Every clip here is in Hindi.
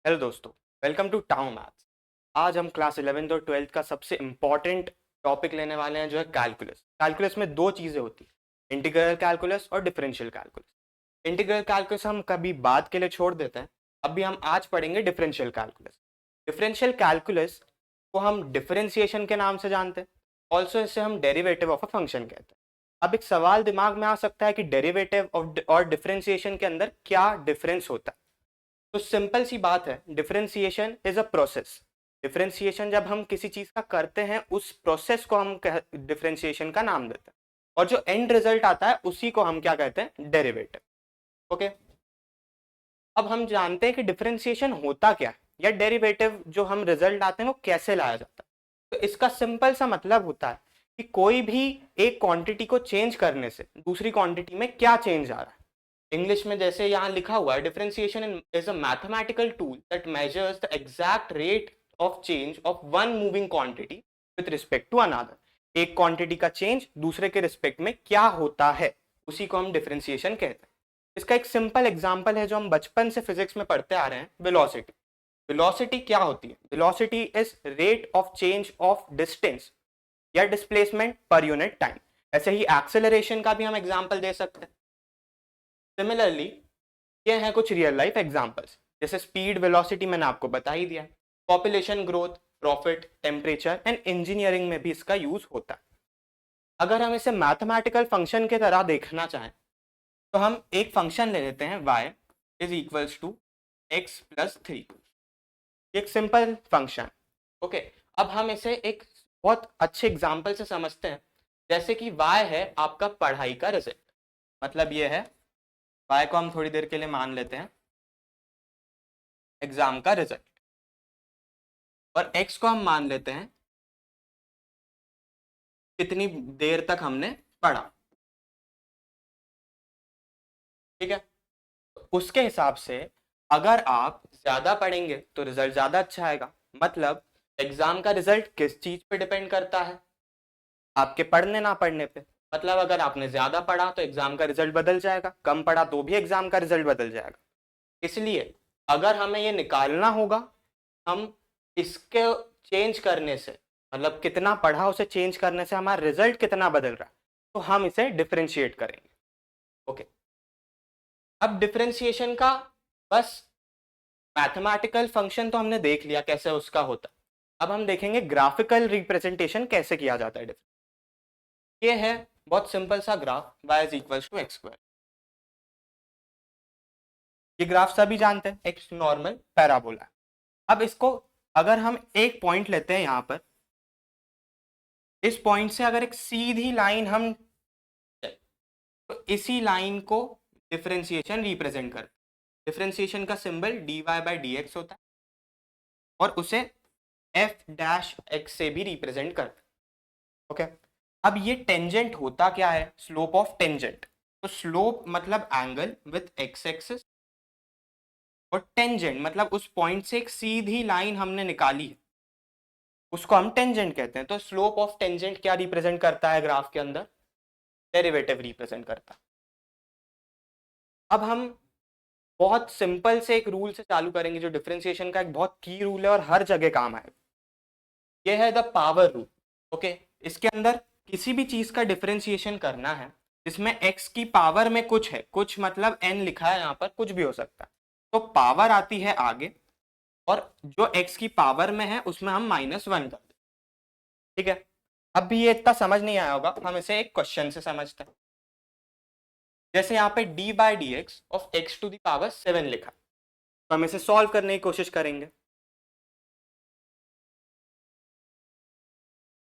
हेलो दोस्तों, वेलकम टू टाउन मैथ्स। आज हम क्लास 11th और 12th का सबसे इम्पॉर्टेंट टॉपिक लेने वाले हैं जो है कैलकुलस। कैलकुलस में दो चीज़ें होती हैं, इंटीग्रल कैलकुलस और डिफरेंशियल कैलकुलस। इंटीग्रल कैलकुलस हम कभी बाद के लिए छोड़ देते हैं। अभी हम आज पढ़ेंगे डिफरेंशियल कैलकुलस। डिफरेंशियल कैलकुलस को हम डिफरेंशिएशन के नाम से जानते हैं। ऑल्सो इसे हम डेरिवेटिव ऑफ अ फंक्शन कहते हैं। अब एक सवाल दिमाग में आ सकता है कि डेरिवेटिव और डिफरेंशिएशन के अंदर क्या डिफरेंस होता है। तो सिंपल सी बात है, differentiation is a process. Differentiation जब हम किसी चीज का करते हैं उस प्रोसेस को हम डिफरेंशिएशन का नाम देते हैं, और जो एंड रिजल्ट आता है उसी को हम क्या कहते हैं, डेरिवेटिव। ओके, अब हम जानते हैं कि डिफरेंशिएशन होता क्या है, या डेरिवेटिव जो हम रिजल्ट आते हैं वो कैसे लाया जाता है। तो इसका सिंपल सा मतलब होता है कि कोई भी एक क्वांटिटी को चेंज करने से दूसरी क्वांटिटी में क्या चेंज आ रहा है। इंग्लिश में जैसे यहाँ लिखा हुआ है, differentiation is a mathematical tool that measures the exact rate of change of one moving quantity with respect to another. एक क्वांटिटी का चेंज दूसरे के रिस्पेक्ट में क्या होता है, उसी को हम डिफरेंशिएशन कहते हैं। इसका एक सिंपल एग्जांपल है जो हम बचपन से फिजिक्स में पढ़ते आ रहे हैं, वेलोसिटी। वेलोसिटी क्या होती है? Velocity is rate of change of distance या डिस्प्लेसमेंट पर यूनिट टाइम। ऐसे ही एक्सेलरेशन का भी हम एग्जांपल दे सकते हैं। सिमिलरली ये हैं कुछ रियल लाइफ एग्जांपल्स, जैसे स्पीड, वेलोसिटी मैंने आपको बता ही दिया। Population growth, profit, temperature and engineering में भी इसका यूज होता है। अगर हम इसे मैथमेटिकल फंक्शन की तरह देखना चाहें तो हम एक फंक्शन ले लेते हैं, y is equals to x plus three. एक सिंपल फंक्शन। ओके, अब हम इसे एक बहुत अच्छे एग्जाम्पल से समझते हैं। जैसे कि y है आपका पढ़ाई का रिजल्ट, मतलब ये है y को हम थोड़ी देर के लिए मान लेते हैं एग्जाम का रिजल्ट, और x को हम मान लेते हैं कितनी देर तक हमने पढ़ा। ठीक है, तो उसके हिसाब से अगर आप ज्यादा पढ़ेंगे तो रिजल्ट ज्यादा अच्छा आएगा। मतलब एग्जाम का रिजल्ट किस चीज पे डिपेंड करता है? आपके पढ़ने ना पढ़ने पे। मतलब अगर आपने ज्यादा पढ़ा तो एग्जाम का रिजल्ट बदल जाएगा, कम पढ़ा तो भी एग्जाम का रिजल्ट बदल जाएगा। इसलिए अगर हमें ये निकालना होगा, हम इसके चेंज करने से, मतलब कितना पढ़ा उसे चेंज करने से हमारा रिजल्ट कितना बदल रहा है, तो हम इसे डिफरेंशिएट करेंगे। ओके, अब डिफरेंशिएशन का बस मैथमेटिकल फंक्शन तो हमने देख लिया कैसे उसका होता है। अब हम देखेंगे ग्राफिकल रिप्रेजेंटेशन कैसे किया जाता है। ये है बहुत सिंपल सा graph, y is equals to x square. ये ग्राफ सभी जानते हैं, एक नॉर्मल पैराबोला। अब इसको अगर हम एक पॉइंट लेते हैं यहाँ पर, इस पॉइंट से अगर एक सीधी लाइन हम, तो इसी लाइन को डिफरेंशिएशन रिप्रेजेंट करते हैं। डिफरेंशिएशन का symbol dy by d x होता है, और उसे एफ डैश एक्स से भी रिप्रेजेंट करते हैं। ओके, अब ये टेंजेंट होता क्या है? Slope of tangent. तो स्लोप मतलब एंगल विथ एक्स एक्सिस, और टेंजेंट मतलब उस पॉइंट से एक सीधी लाइन हमने निकाली है, उसको हम टेंजेंट कहते हैं। तो स्लोप ऑफ टेंजेंट क्या रिप्रेजेंट करता है ग्राफ के अंदर? डेरिवेटिव रिप्रेजेंट करता है। अब हम बहुत सिंपल से एक रूल से चालू करेंगे जो डिफरेंशिएशन का एक बहुत की रूल है और हर जगह काम आएगा। ये है द पावर रूल। ओके, इसके अंदर किसी भी चीज का डिफरेंशिएशन करना है जिसमें x की पावर में कुछ है, कुछ मतलब n लिखा है यहाँ पर, कुछ भी हो सकता है, तो पावर आती है आगे, और जो x की पावर में है उसमें हम -1 कर दें। ठीक है, अब भी ये इतना समझ नहीं आया होगा, हम इसे एक क्वेश्चन से समझते हैं। जैसे यहाँ पे d by d x of x to the power 7 लिखा, तो हम इसे सॉल्व करने की कोशिश करेंगे।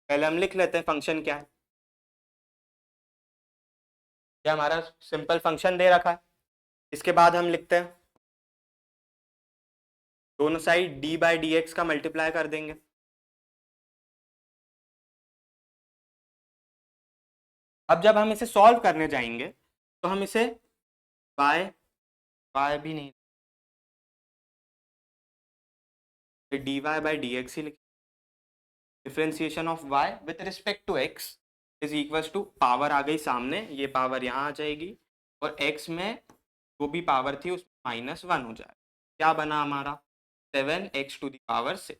पहले हम लिख लेते हैं फंक्शन क्या है। ये हमारा सिंपल फंक्शन दे रखा है। इसके बाद हम लिखते हैं, दोनों side d by d x का मल्टीप्लाई कर देंगे। अब जब हम इसे सॉल्व करने जाएंगे तो हम इसे y, y भी नहीं, dy बाई डी एक्स ही लिखें। Differentiation of y with respect to x is equals to, power आ गई सामने, ये पावर यहाँ आ जाएगी, और x में जो भी पावर थी उसमें -1 हो जाएगा। क्या बना हमारा? 7x⁶।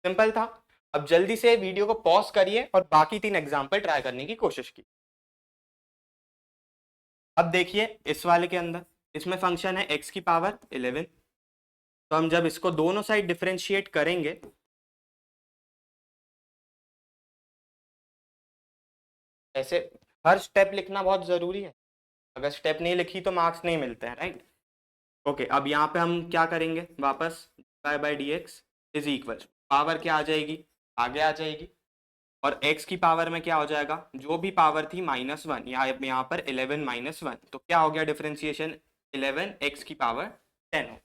सिंपल था। अब जल्दी से वीडियो को पॉज करिए और बाकी 3 एग्जाम्पल ट्राई करने की कोशिश की। अब देखिए इस वाले के अंदर, इसमें फंक्शन है x⁻11। तो हम जब इसको दोनों साइड डिफरेंशिएट करेंगे, ऐसे हर स्टेप लिखना बहुत जरूरी है, अगर स्टेप नहीं लिखी तो मार्क्स नहीं मिलते हैं, राइट। ओके, अब यहाँ पे हम क्या करेंगे, वापस y/dx इज इक्वल, पावर क्या आ जाएगी, आगे आ जाएगी, और x की पावर में क्या हो जाएगा, जो भी पावर थी -1, यहाँ पर 11 - 1, तो क्या हो गया डिफरेंशिएशन, 11x⁻10 हो।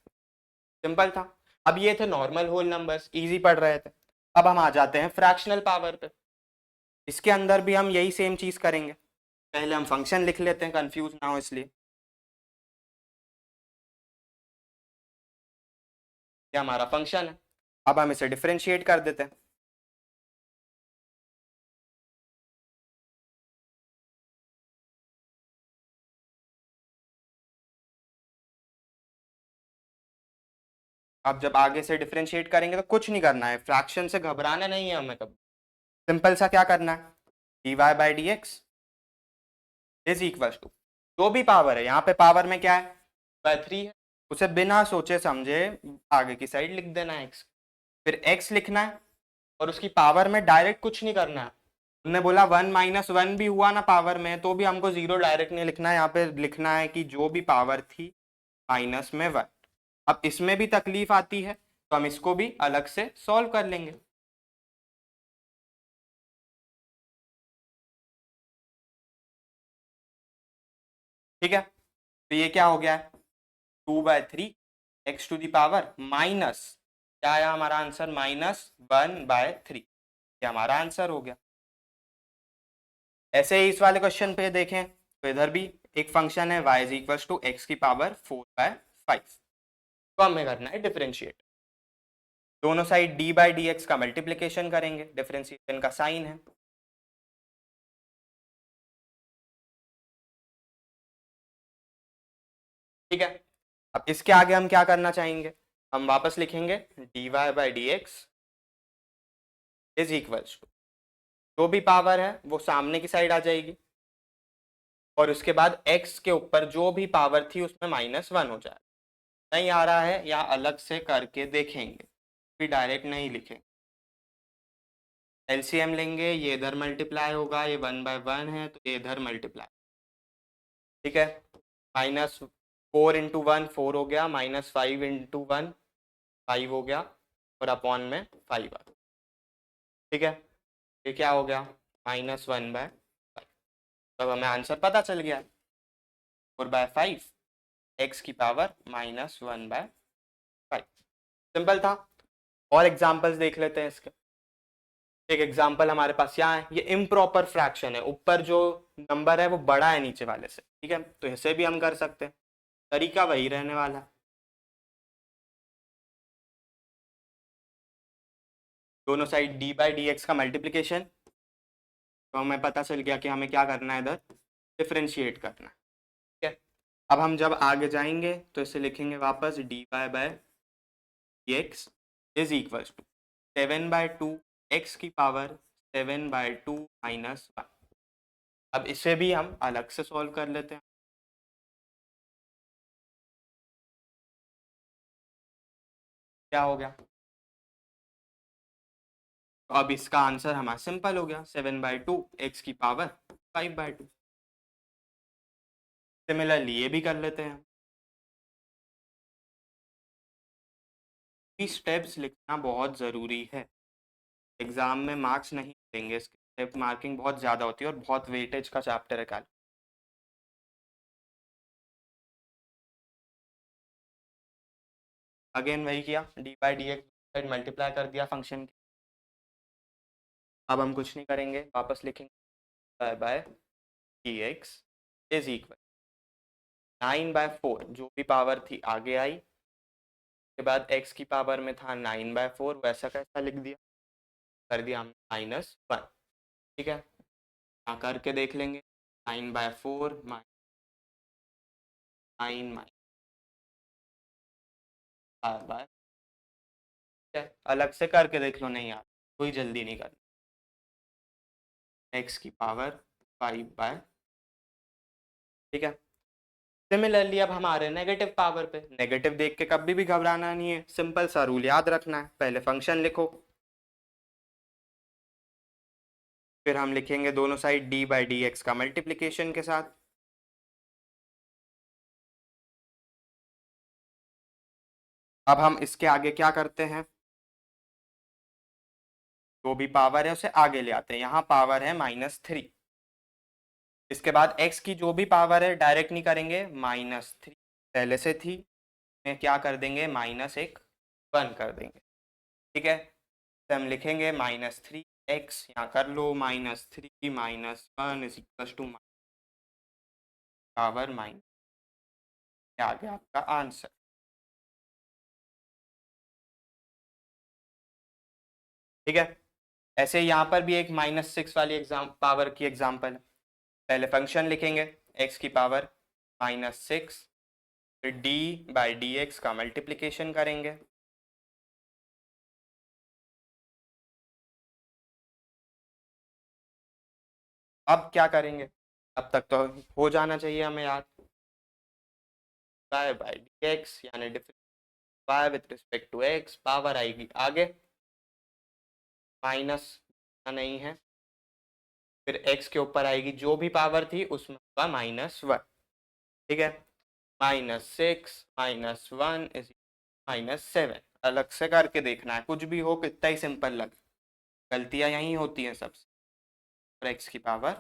सिंपल था। अब ये थे नॉर्मल होल नंबर्स, इजी पढ़ रहे थे। अब हम आ जाते हैं फ्रैक्शनल पावर पे। इसके अंदर भी हम यही सेम चीज करेंगे। पहले हम फंक्शन लिख लेते हैं, कंफ्यूज ना हो इसलिए। ये हमारा फंक्शन है, अब हम इसे डिफरेंशिएट कर देते हैं। अब जब आगे से डिफरेंशिएट करेंगे तो कुछ नहीं करना है, फ्रैक्शन से घबराना नहीं है हमें कभी। सिंपल सा क्या करना है, dy/dx इज इक्वल टू, जो भी पावर है, यहाँ पे पावर में क्या है, 3 है, उसे बिना सोचे समझे आगे की साइड लिख देना है x, फिर x लिखना है और उसकी पावर में डायरेक्ट कुछ नहीं करना है। हमने बोला 1 - 1 भी हुआ ना पावर में, तो भी हमको 0 डायरेक्ट नहीं लिखना है, यहाँ पे लिखना है कि जो भी पावर थी -1। अब इसमें भी तकलीफ आती है तो हम इसको भी अलग से सॉल्व कर लेंगे। ठीक है, तो ये क्या हो गया है, 2/3 x⁻, माइनस क्या आया हमारा आंसर, -1/3, ये हमारा आंसर हो गया। ऐसे ही इस वाले क्वेश्चन पे देखें तो इधर भी एक फंक्शन है y = x⁻4/5, तो हमें करना है डिफरेंशिएट। दोनों साइड d/dx का मल्टीप्लिकेशन करेंगे, डिफरेंशिएशन का साइन है। ठीक है, अब इसके आगे हम क्या करना चाहेंगे, हम वापस लिखेंगे dy/dx इज इक्वल टू, जो भी पावर है वो सामने की साइड आ जाएगी, और उसके बाद x के ऊपर जो भी पावर थी उसमें -1 हो जाएगा। नहीं आ रहा है या अलग से करके देखेंगे, फिर डायरेक्ट नहीं लिखेंगे। एलसीएम लेंगे, ये इधर मल्टीप्लाई होगा, ये 1/1 है तो ये इधर मल्टीप्लाई। ठीक है, -4 × 1 4 हो गया, -5 × 1 5 हो गया, और अपॉन में 5 आ गया। ठीक है, ये क्या हो गया, -1/5। तब हमें आंसर पता चल गया, 4/5 x⁻, -1/5। सिंपल था। और एग्जांपल्स देख लेते हैं इसके। एक एग्जांपल हमारे पास यहाँ है, ये इम्प्रॉपर फ्रैक्शन है, ऊपर जो नंबर है वो बड़ा है नीचे वाले से। ठीक है, तो इसे भी हम कर सकते हैं, तरीका वही रहने वाला है। दोनों साइड d/dx का मल्टीप्लिकेशन, तो हमें पता चल गया कि हमें क्या करना है, इधर डिफरेंशिएट करना है। ठीक है, अब हम जब आगे जाएंगे तो इसे लिखेंगे वापस dy/dx is equal to 7/2 x⁻, 7/2 - 1। अब इसे भी हम अलग से सॉल्व कर लेते हैं। क्या हो गया, तो अब इसका आंसर हमारा सिंपल हो गया, 7/2 x⁻, 5/2। सिमिलरली ये भी कर लेते हैं। स्टेप्स लिखना बहुत ज़रूरी है, एग्जाम में मार्क्स नहीं देंगे इसके, स्टेप मार्किंग बहुत ज़्यादा होती है और बहुत वेटेज का चैप्टर है कैल। अगेन वही किया, d/dx मल्टीप्लाई कर दिया फंक्शन के। अब हम कुछ नहीं करेंगे, वापस लिखेंगे y/dx इज इक्वल 9/4, जो भी पावर थी आगे आई, के बाद x की पावर में था 9/4, वैसा कैसा लिख दिया, कर दिया हम -1। ठीक है, यहाँ करके देख लेंगे, 9/4 -9 - 5/, अलग से करके देख लो, नहीं यार कोई जल्दी नहीं करना। एक्स की पावर 5/, ठीक है। सिमिलरली अब हमारे नेगेटिव पावर पे, नेगेटिव देख के कभी भी घबराना नहीं है, सिंपल सा रूल याद रखना है, पहले फंक्शन लिखो, फिर हम लिखेंगे दोनों side D by d x का मल्टीप्लीकेशन के साथ। अब हम इसके आगे क्या करते हैं, जो भी पावर है उसे आगे ले आते हैं, यहाँ पावर है -3, इसके बाद x की जो भी पावर है डायरेक्ट नहीं करेंगे, -3 पहले से थी, में क्या कर देंगे -1 कर देंगे, ठीक है। तो हम लिखेंगे -3x, यहाँ कर लो -3 -1 is equal to power minus, आ गया आपका आंसर, ठीक है। ऐसे यहाँ पर भी एक -6 वाली पावर की एग्जांपल है, पहले फंक्शन लिखेंगे x की पावर -6, फिर d बाई डी एक्स का मल्टीप्लिकेशन करेंगे, अब क्या करेंगे, अब तक तो हो जाना चाहिए हमें याद, y बाई डी एक्स यानी difference y with respect to x, power आएगी आगे, माइनस नहीं है, फिर x के ऊपर आएगी जो भी पावर थी उसमें होगा -1, ठीक है। -6 -1 इज -7, अलग से करके देखना है, कुछ भी हो कितना ही सिंपल लगे, गलतियां यही होती हैं सबसे। और x की पावर,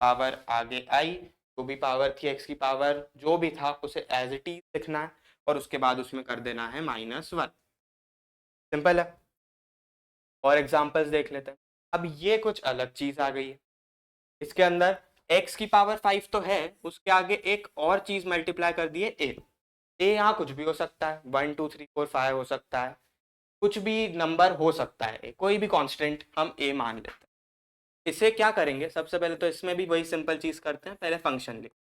पावर आगे आई, जो भी पावर थी x की पावर जो भी था उसे एज इट इज लिखना है, और उसके बाद उसमें कर देना है -1, सिंपल है। और एग्जांपल्स देख लेते हैं। अब ये कुछ अलग चीज आ गई है, इसके अंदर x की पावर 5 तो है, उसके आगे एक और चीज मल्टीप्लाई कर दी है a यहाँ कुछ भी हो सकता है, 1 2 3 4 5 हो सकता है, कुछ भी नंबर हो सकता है, कोई भी कांस्टेंट हम a मान लेते हैं। इसे क्या करेंगे, सबसे पहले तो इसमें भी वही सिंपल चीज करते हैं, पहले फंक्शन लिख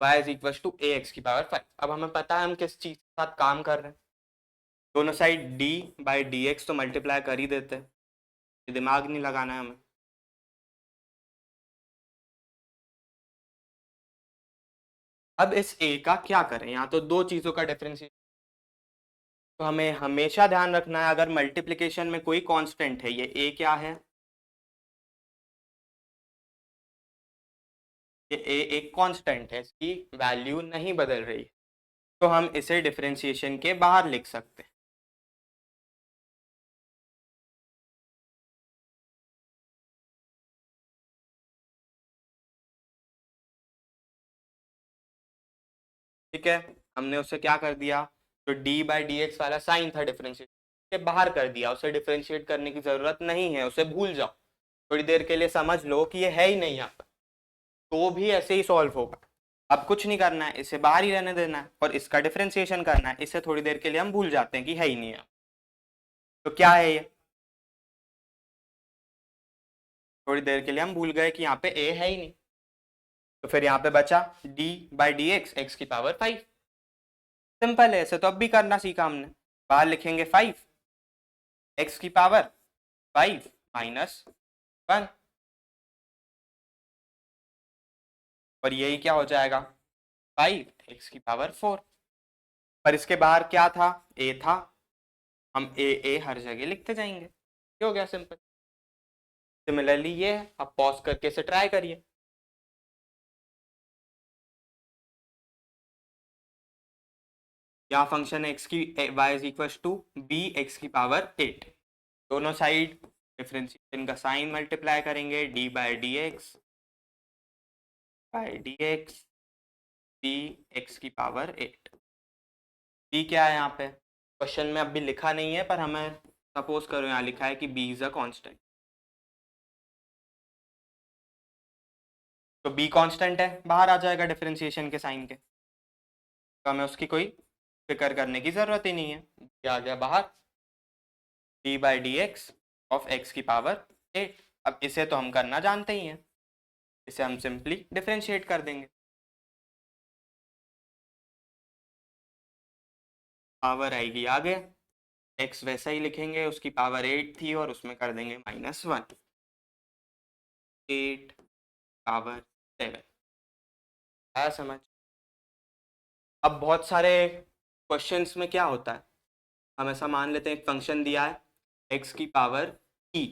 y is equal to a x की पावर 5। अब हमें पता है हम किस चीज के साथ काम कर रहे हैं, दोनों side d by d x तो मल्टीप्लाई कर ही देते हैं, दिमाग नहीं लगाना है हमें। अब इस a का क्या करें, यहाँ तो दो चीजों का डिफरेंशिएशन, तो हमें हमेशा ध्यान रखना है अगर मल्टीप्लिकेशन में कोई कांस्टेंट है, ये a क्या है, ये a एक कांस्टेंट है, इसकी वैल्यू नहीं बदल रही, तो हम इसे डिफरेंशिएशन के बाहर लिख सकते हैं। ठीक है, हमने उसे क्या कर दिया, तो d बाई डी एक्स वाला साइन था डिफरेंशिएट के बाहर कर दिया, उसे डिफरेंशिएट करने की जरूरत नहीं है, उसे भूल जाओ, थोड़ी देर के लिए समझ लो कि ये है ही नहीं यहाँ पर, तो भी ऐसे ही सॉल्व होगा। अब कुछ नहीं करना है, इसे बाहर ही रहने देना है और इसका डिफरेंशिएशन करना है, इसे थोड़ी देर के लिए हम भूल जाते हैं कि है ही नहीं है। तो क्या है ये, थोड़ी देर के लिए हम भूल गए कि यहाँ पे a है ही नहीं, तो फिर यहाँ पे बचा d by d x, x की पावर 5, सिंपल है, ऐसे तो अब भी करना सीखा हमने, बाहर लिखेंगे 5, एक्स की पावर 5 -1, और यही क्या हो जाएगा 5 एक्स की पावर 4, पर इसके बाहर क्या था, a था, हम a हर जगह लिखते जाएंगे, ये हो गया सिंपल। सिमिलरली ये है, आप पॉज करके इसे ट्राई करिए, यहाँ फंक्शन एक्स की y is equal to b x की पावर 8, दोनों साइड डिफरेंशिएशन का साइन मल्टीप्लाई करेंगे, d by d x b x की पावर 8, b क्या है यहाँ पे क्वेश्चन में अभी लिखा नहीं है, पर हमें सपोज करो यहाँ लिखा है कि b इज अ कांस्टेंट, तो b कांस्टेंट है, बाहर आ जाएगा डिफरेंशिएशन के साइन के, तो हमें उसकी कोई फिक्र करने की जरूरत ही नहीं है, ये आ गया बाहर, d by d x of x की पावर 8। अब इसे तो हम करना जानते ही हैं, इसे हम सिंपली डिफरेंशिएट कर देंगे, पावर आएगी आगे, x वैसा ही लिखेंगे, उसकी पावर 8 थी और उसमें कर देंगे -1, 8 पावर 7। आया समझ? अब बहुत सारे क्वेश्चंस में क्या होता है, हम ऐसा मान लेते हैं एक फंक्शन दिया है x की पावर e,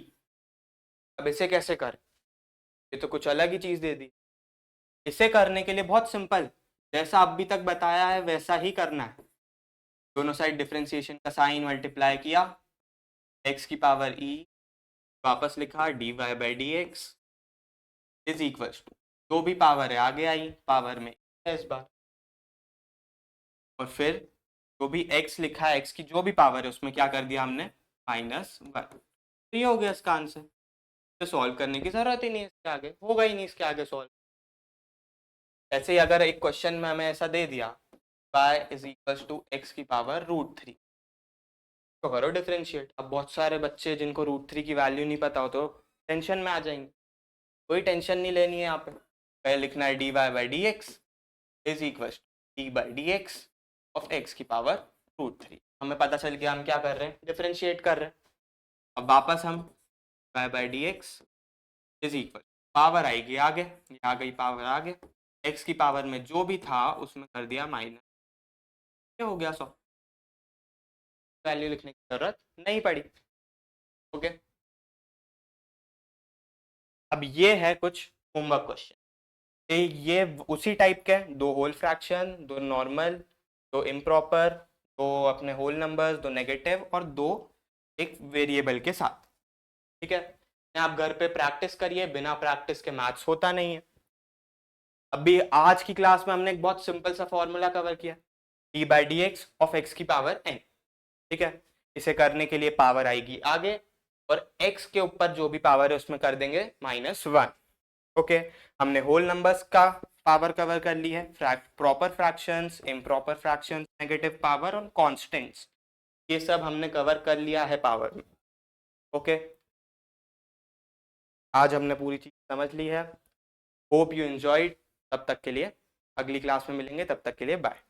अब इसे कैसे कर, ये तो कुछ अलग ही चीज़ दे दी। इसे करने के लिए बहुत सिंपल, जैसा अभी तक बताया है वैसा ही करना है। दोनों साइड डिफरेंशिएशन का साइन मल्टीप्लाई किया, x की पावर e वापस लिखा dy by d x is equal to, जो भी पावर है आगे आई पावर में इस बार, और फिर जो भी x लिखा है x की जो भी पावर है उसमें क्या कर दिया हमने -1। तो ये हो गया इसका आंसर। तो सॉल्व करने की जरूरत ही नहीं है, इसके आगे होगा ही नहीं इसके आगे सॉल्व। ऐसे ही अगर एक क्वेश्चन में हमें ऐसा दे दिया y is equal to x की पावर √3, तो करो डिफरेंशिएट। अब बहुत सारे बच्चे जिनको √3 की वैल्यू नहीं पता हो तो टेंशन में आ जाएंगे, कोई टेंशन नहीं लेनी है यहाँ पे। पहले लिखना है dy by d x is equal to d by d x of x की पावर √3। हमें पता चल गया हम क्या कर रहे हैं, डिफरेंशिएट कर रहे हैं। अब वापस हम y by d x is equal, power आएगी आगे, ये आ गई पावर आगे, x की पावर में जो भी था उसमें कर दिया माइनस, ये हो गया 100। वैल्यू लिखने की जरूरत नहीं पड़ी। ओके, अब ये है कुछ होमवर्क क्वेश्चन, ये उसी टाइप के, दो होल फ्रैक्शन, दो नॉर्मल, दो इम्प्रॉपर, दो अपने होल नंबर्स, दो नेगेटिव और दो एक वेरिएबल के साथ। ठीक है, आप घर पे प्रैक्टिस करिए, बिना प्रैक्टिस के मैथ्स होता नहीं है। अभी आज की क्लास में हमने एक बहुत सिंपल सा फॉर्मूला कवर किया, D by d x of x की पावर n। ठीक है, इसे करने के लिए पावर आएगी आगे और x के ऊपर जो भी पावर है उसमें कर देंगे -1। ओके, हमने होल नंबर्स का पावर कवर कर ली है, proper fractions, improper fractions, negative power और कांस्टेंट्स, ये सब हमने कवर कर लिया है पावर में। ओके, आज हमने पूरी चीज समझ ली है। Hope you enjoyed. तब तक के लिए अगली क्लास में मिलेंगे, तब तक के लिए बाय।